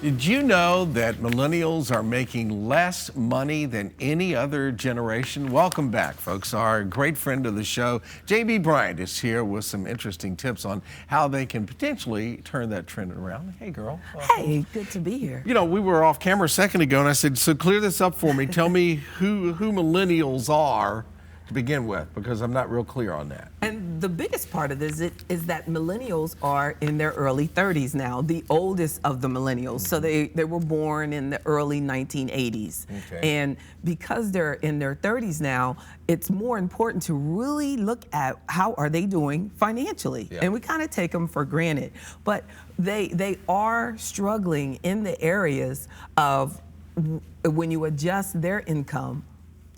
Did you know that millennials are making less money than any other generation? Welcome back, folks. Our great friend of the show, JB Bryant, is here with some interesting tips on how they can potentially turn that trend around. Hey, girl. Hey, good to be here. You know, we were off camera a second ago, and I said, so clear this up for me. Tell me who millennials are to begin with, because I'm not real clear on that. And the biggest part of this is that millennials are in their early 30s now, the oldest of the millennials. So they were born in the early 1980s. Okay. And because they're in their 30s now, it's more important to really look at how are they doing financially. Yeah. And we kind of take them for granted. But they are struggling in the areas of when you adjust their income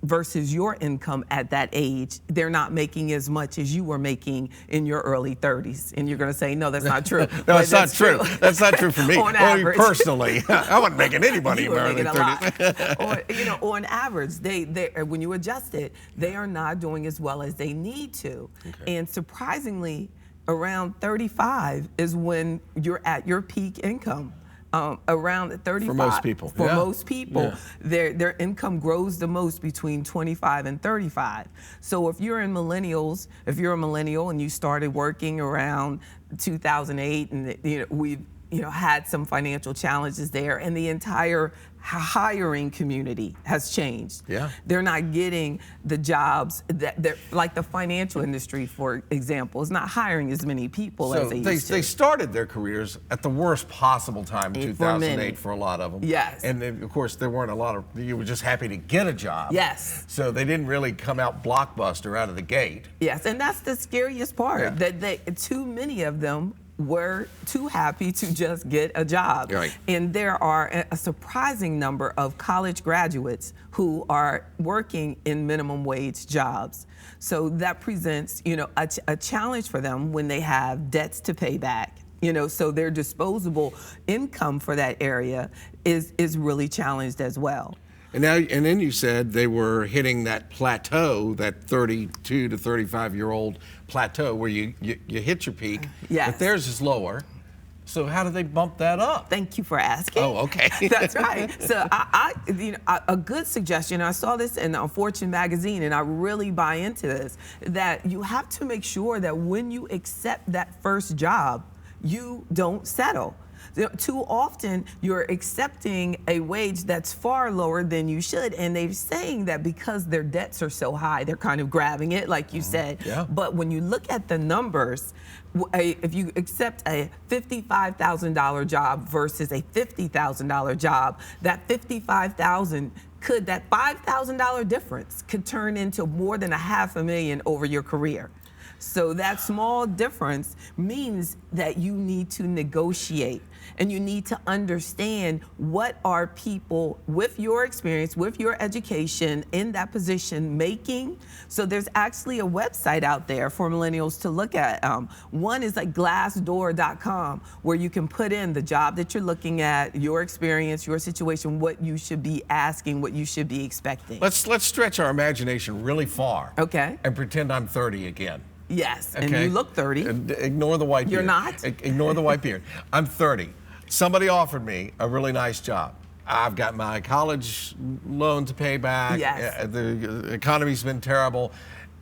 versus your income at that age, they're not making as much as you were making in your early 30s. And you're going to say, no, that's not true. No, it's not true. That's not true for me. On average. Personally, I wasn't making any money in You my were early making a 30s. lot. On average, they when you adjust it, they are not doing as well as they need to. Okay. And surprisingly, around 35 is when you're at your peak income. Around 35. For most people. For Yeah. most people, Yeah. their income grows the most between 25 and 35. So if you're a millennial and you started working around 2008, and we've had some financial challenges there, and the entire hiring community has changed. Yeah. They're not getting the jobs that like the financial industry, for example, is not hiring as many people as they used to. They started their careers at the worst possible time in 2008 for a lot of them. Yes. And then, of course, there weren't a lot of, you were just happy to get a job. Yes. So they didn't really come out blockbuster out of the gate. Yes, and that's the scariest part, Yeah. that too many of them were too happy to just get a job. Right. And there are a surprising number of college graduates who are working in minimum wage jobs. So that presents, a challenge for them when they have debts to pay back. So their disposable income for that area is really challenged as well. And then you said they were hitting that plateau, that 32 to 35-year-old plateau where you hit your peak. Yes. But theirs is lower. So how do they bump that up? Thank you for asking. Oh, okay. That's right. So a good suggestion, I saw this in Fortune magazine, and I really buy into this, that you have to make sure that when you accept that first job, you don't settle. Too often, you're accepting a wage that's far lower than you should, and they're saying that because their debts are so high, they're kind of grabbing it, like you said. Yeah. But when you look at the numbers, if you accept a $55,000 job versus a $50,000 job, that $55,000 that $5,000 difference could turn into more than $500,000 over your career. So that small difference means that you need to negotiate, and you need to understand what are people with your experience, with your education in that position making. So there's actually a website out there for millennials to look at. One is like glassdoor.com, where you can put in the job that you're looking at, your experience, your situation, what you should be asking, what you should be expecting. Let's stretch our imagination really far. Okay. And pretend I'm 30 again. Yes, and Okay. you look 30. Ignore the white beard. You're not? Ignore the white beard. I'm 30. Somebody offered me a really nice job. I've got my college loan to pay back. Yes. The economy's been terrible,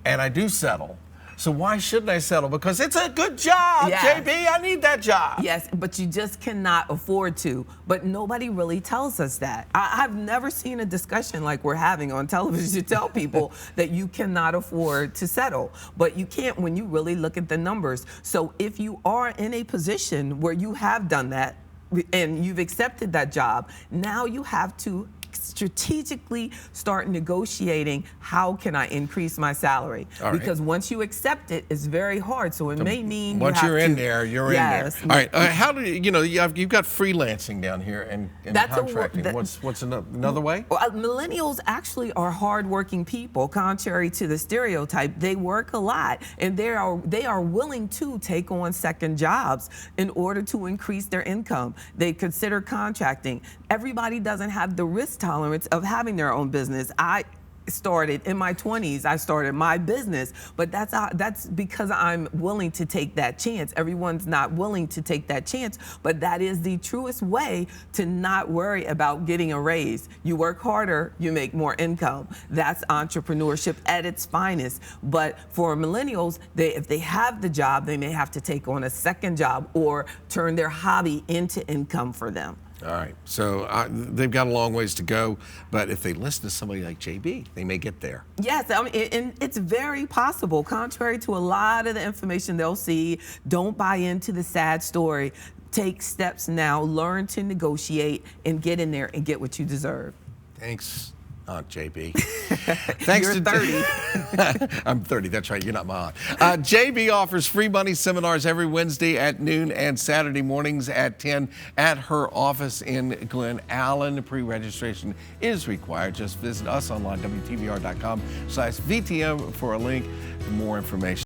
and I do settle. So why shouldn't I settle? Because it's a good job, Yes. JB. I need that job. Yes, but you just cannot afford to. But nobody really tells us that. I've never seen a discussion like we're having on television to tell people that you cannot afford to settle. But you can't when you really look at the numbers. So if you are in a position where you have done that and you've accepted that job, now you have to strategically start negotiating, how can I increase my salary? All right. Because once you accept it, it's very hard. So it may mean Once you're in there, you're Yes. in there. All right. How do you've got freelancing down here and That's a wor- contracting. that- What's another way? Well, millennials actually are hardworking people, contrary to the stereotype. They work a lot, and they are willing to take on second jobs in order to increase their income. They consider contracting. Everybody doesn't have the risk tolerance of having their own business. started in my 20s. I started my business, but that's because I'm willing to take that chance. Everyone's not willing to take that chance, but that is the truest way to not worry about getting a raise. You work harder, you make more income. That's entrepreneurship at its finest. But for millennials, if they have the job, they may have to take on a second job or turn their hobby into income for them. All right, so they've got a long ways to go, but if they listen to somebody like JB, they may get there. Yes, I mean, and it's very possible. Contrary to a lot of the information they'll see, don't buy into the sad story. Take steps now, learn to negotiate, and get in there and get what you deserve. Thanks, Aunt JB. Thanks. You're 30. I'm 30, that's right, you're not my aunt. JB offers free money seminars every Wednesday at noon and Saturday mornings at 10 at her office in Glen Allen. Pre-registration is required. Just visit us online, WTVR.com/VTM for a link for more information.